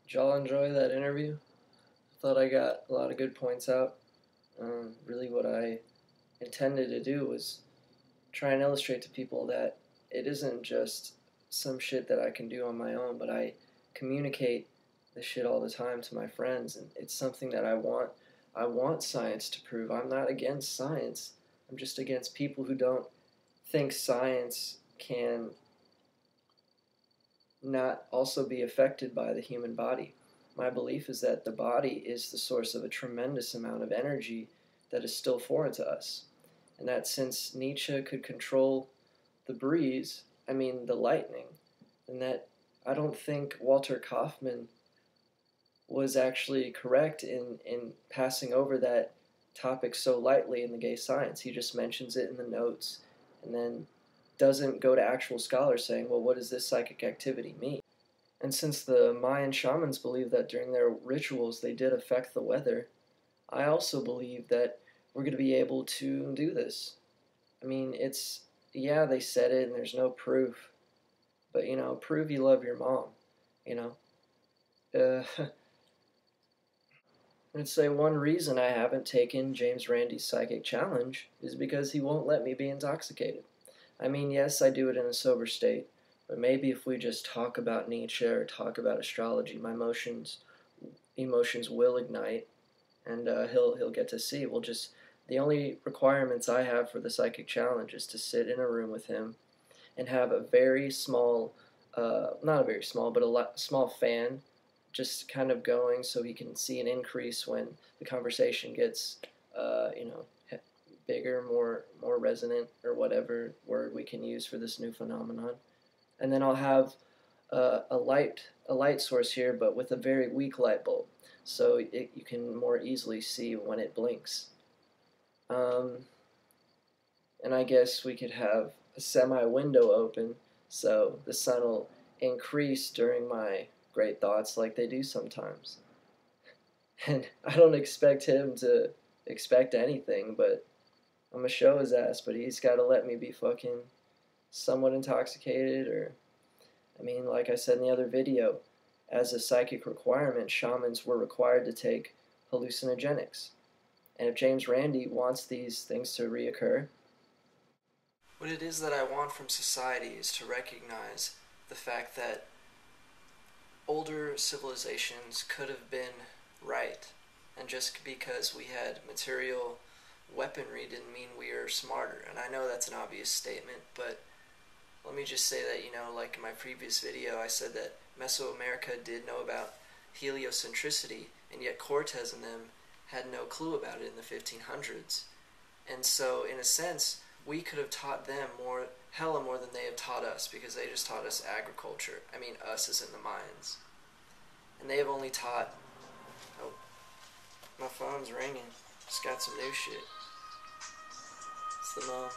Did y'all enjoy that interview? Thought I got a lot of good points out. Really, what I intended to do was try and illustrate to people that it isn't just some shit that I can do on my own, but I communicate this shit all the time to my friends, and it's something that I want. I want science to prove. I'm not against science. I'm just against people who don't think science can not also be affected by the human body. My belief is that the body is the source of a tremendous amount of energy that is still foreign to us. And that since Nietzsche could control the breeze, the lightning, and that I don't think Walter Kaufman was actually correct in passing over that topic so lightly in the gay science. He just mentions it in the notes and then doesn't go to actual scholars saying, well, what does this psychic activity mean? And since the Mayan shamans believe that during their rituals they did affect the weather, I also believe that we're going to be able to do this. Yeah, they said it and there's no proof, but, prove you love your mom, you know. I'd say one reason I haven't taken James Randi's psychic challenge is because he won't let me be intoxicated. Yes, I do it in a sober state, but maybe if we just talk about Nietzsche or talk about astrology, my emotions will ignite, and he'll get to see. The only requirements I have for the psychic challenge is to sit in a room with him and have a very small, not a very small, but small fan, just kind of going so he can see an increase when the conversation gets, bigger, more resonant, or whatever word we can use for this new phenomenon. And then I'll have a light source here, but with a very weak light bulb, so you can more easily see when it blinks. And I guess we could have a semi-window open, so the sun will increase during my great thoughts like they do sometimes. And I don't expect him to expect anything, but I'm gonna show his ass, but he's gotta let me be fucking somewhat intoxicated, or, like I said in the other video, as a psychic requirement, shamans were required to take hallucinogenics. And if James Randi wants these things to reoccur, what it is that I want from society is to recognize the fact that older civilizations could have been right, and just because we had material weaponry didn't mean we are smarter. And I know that's an obvious statement, but let me just say that, like in my previous video, I said that Mesoamerica did know about heliocentricity, and yet Cortez and them had no clue about it in the 1500s. And so, in a sense, we could have taught them hella more than they have taught us, because they just taught us agriculture. Us as in the mines. And they have only taught... Oh, my phone's ringing. Just got some new shit. It's the mom.